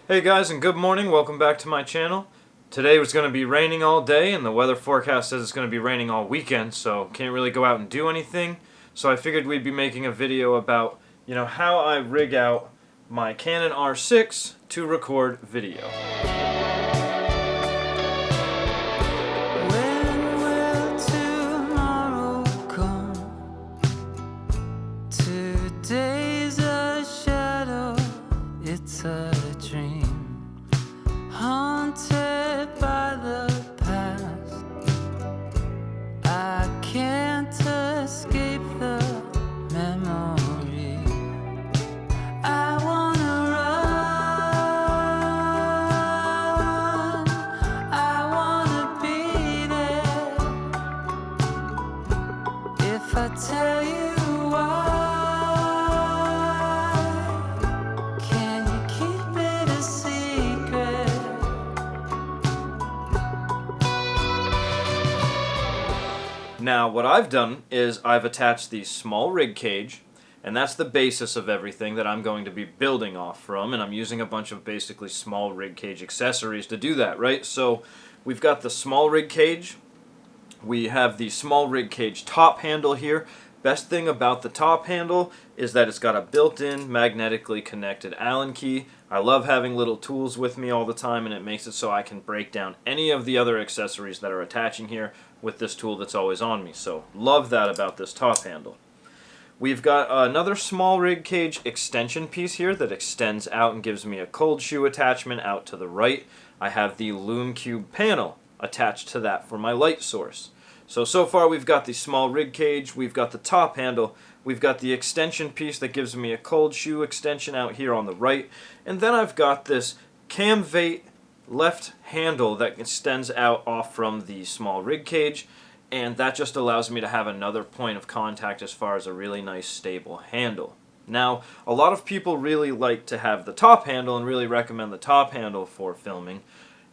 Hey guys, and good morning. Welcome back to my channel. Today was going to be raining all day, and the weather forecast says it's going to be raining all weekend, so can't really go out and do anything. So I figured we'd be making a video about, how I rig out my Canon R6 to record video. When will tomorrow come? Today's a shadow, it's a dream, haunted by the past. I can't escape the memory. I wanna run, I wanna be there. If I tell you why, can you keep it a secret? Now, what I've done is I've attached the small rig cage, and that's the basis of everything that I'm going to be building off from, and I'm using a bunch of basically small rig cage accessories to do that, right? So we've got the small rig cage, we have the small rig cage top handle here. Best thing about the top handle is that it's got a built-in magnetically connected Allen key. I love having little tools with me all the time, and it makes it so I can break down any of the other accessories that are attaching here with this tool that's always on me. So love that about this top handle. We've got another small rig cage extension piece here that extends out and gives me a cold shoe attachment out to the right. I have the Lume Cube panel attached to that for my light source. So far we've got the small rig cage, we've got the top handle, we've got the extension piece that gives me a cold shoe extension out here on the right, and then I've got this Camvate left handle that extends out off from the small rig cage, and that just allows me to have another point of contact as far as a really nice stable handle. Now, a lot of people really like to have the top handle and really recommend the top handle for filming,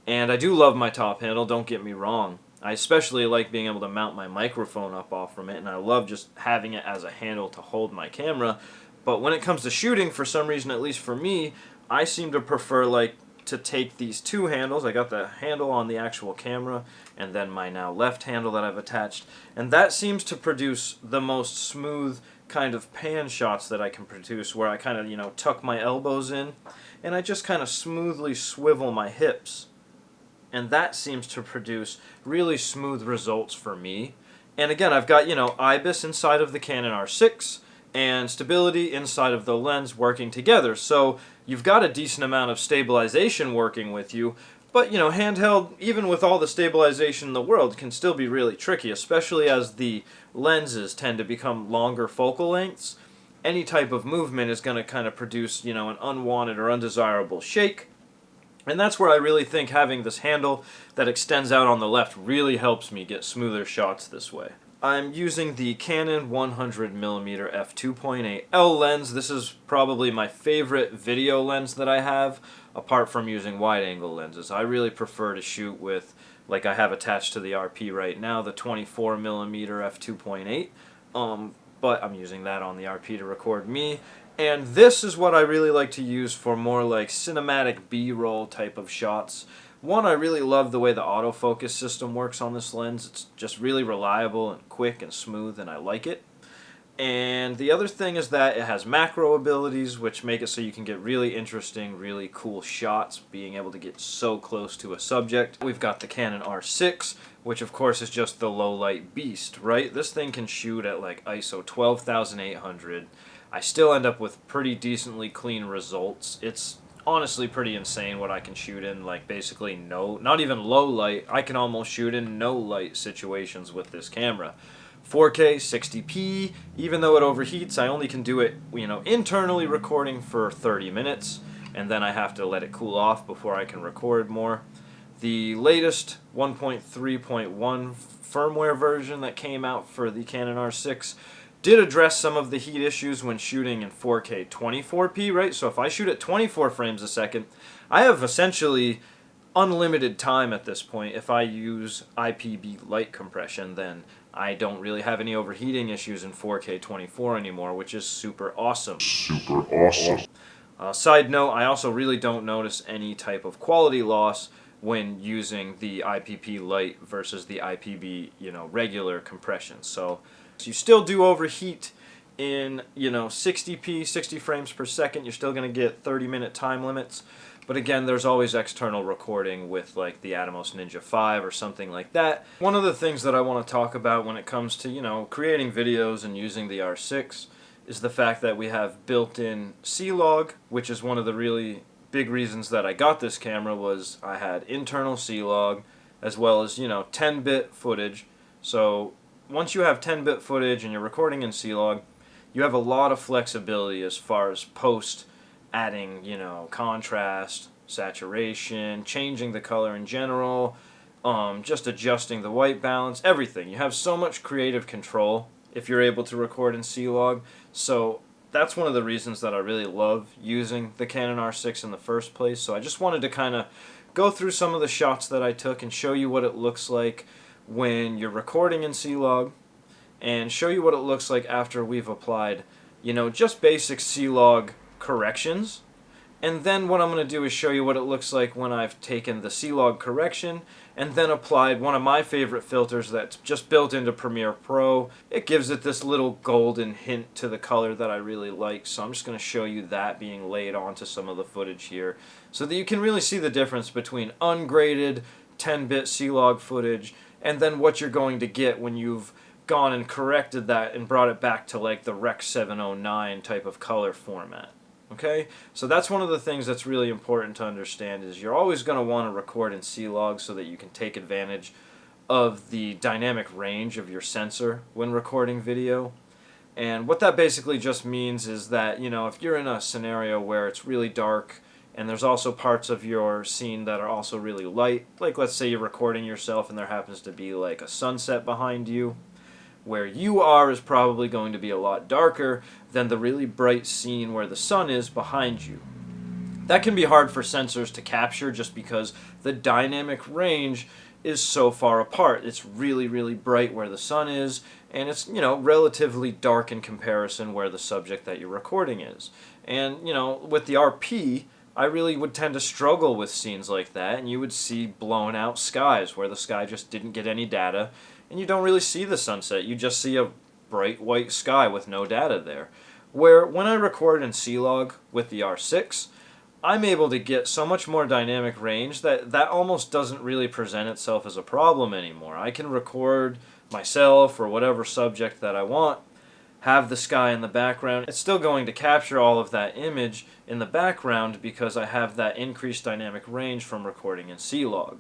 and I do love my top handle, don't get me wrong. I especially like being able to mount my microphone up off from it, and I love just having it as a handle to hold my camera. But when it comes to shooting, for some reason, at least for me, I seem to prefer to take these two handles. I got the handle on the actual camera, and then my now left handle that I've attached, and that seems to produce the most smooth kind of pan shots that I can produce, where I kind of, tuck my elbows in, and I just kind of smoothly swivel my hips. And that seems to produce really smooth results for me. And again, I've got, IBIS inside of the Canon R6 and stability inside of the lens working together. So you've got a decent amount of stabilization working with you. But, handheld, even with all the stabilization in the world, can still be really tricky, especially as the lenses tend to become longer focal lengths. Any type of movement is going to kind of produce, an unwanted or undesirable shake. And that's where I really think having this handle that extends out on the left really helps me get smoother shots this way. I'm using the Canon 100mm f2.8L lens. This is probably my favorite video lens that I have, apart from using wide-angle lenses. I really prefer to shoot with, like I have attached to the RP right now, the 24mm f2.8. But I'm using that on the RP to record me. And this is what I really like to use for more like cinematic B-roll type of shots. One, I really love the way the autofocus system works on this lens. It's just really reliable and quick and smooth, and I like it. And the other thing is that it has macro abilities, which make it so you can get really interesting, really cool shots, being able to get so close to a subject. We've got the Canon R6, which of course is just the low light beast, right? This thing can shoot at like ISO 12,800. I still end up with pretty decently clean results. It's honestly pretty insane what I can shoot in, like basically not even low light. I can almost shoot in no light situations with this camera. 4K, 60p, even though it overheats, I only can do it, internally recording for 30 minutes, and then I have to let it cool off before I can record more. The latest 1.3.1 firmware version that came out for the Canon R6 did address some of the heat issues when shooting in 4K 24p, right? So if I shoot at 24 frames a second, I have essentially unlimited time at this point. If I use IPB light compression, then I don't really have any overheating issues in 4K 24 anymore, which is super awesome. Side note, I also really don't notice any type of quality loss when using the IPP light versus the IPB, regular compression. So you still do overheat in, 60p, 60 frames per second. You're still going to get 30-minute time limits. But again, there's always external recording with like the Atomos Ninja 5 or something like that. One of the things that I want to talk about when it comes to, creating videos and using the R6 is the fact that we have built-in C-Log, which is one of the really big reasons that I got this camera. Was I had internal C-Log as well as, 10-bit footage. So once you have 10-bit footage and you're recording in C-Log, you have a lot of flexibility as far as post adding, contrast, saturation, changing the color in general, just adjusting the white balance, everything. You have so much creative control if you're able to record in C-Log. So that's one of the reasons that I really love using the Canon R6 in the first place. So I just wanted to kind of go through some of the shots that I took and show you what it looks like when you're recording in C-Log, and show you what it looks like after we've applied, just basic C-Log corrections. And then what I'm going to do is show you what it looks like when I've taken the C-Log correction and then applied one of my favorite filters that's just built into Premiere Pro. It gives it this little golden hint to the color that I really like, so I'm just going to show you that being laid onto some of the footage here so that you can really see the difference between ungraded 10-bit C-Log footage and then what you're going to get when you've gone and corrected that and brought it back to like the Rec 709 type of color format. Okay, so that's one of the things that's really important to understand, is you're always going to want to record in C-Log so that you can take advantage of the dynamic range of your sensor when recording video. And what that basically just means is that, if you're in a scenario where it's really dark and there's also parts of your scene that are also really light, like let's say you're recording yourself and there happens to be like a sunset behind you, where you are is probably going to be a lot darker than the really bright scene where the sun is behind you. That can be hard for sensors to capture just because the dynamic range is so far apart. It's really, really bright where the sun is, and it's, relatively dark in comparison where the subject that you're recording is. And, with the RP, I really would tend to struggle with scenes like that, and you would see blown out skies where the sky just didn't get any data, and you don't really see the sunset. You just see a bright white sky with no data there. Where when I record in C-Log with the R6, I'm able to get so much more dynamic range that almost doesn't really present itself as a problem anymore. I can record myself or whatever subject that I want, have the sky in the background. It's still going to capture all of that image in the background because I have that increased dynamic range from recording in C-Log.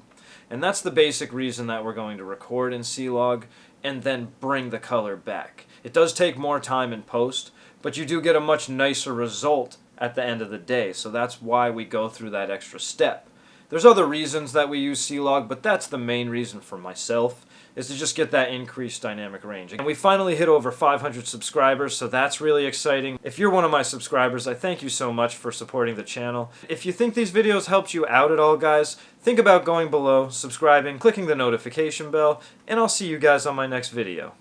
And that's the basic reason that we're going to record in C-Log and then bring the color back. It does take more time in post, but you do get a much nicer result at the end of the day, so that's why we go through that extra step. There's other reasons that we use C-Log, but that's the main reason for myself, is to just get that increased dynamic range. And we finally hit over 500 subscribers, so that's really exciting. If you're one of my subscribers, I thank you so much for supporting the channel. If you think these videos helped you out at all, guys, think about going below, subscribing, clicking the notification bell, and I'll see you guys on my next video.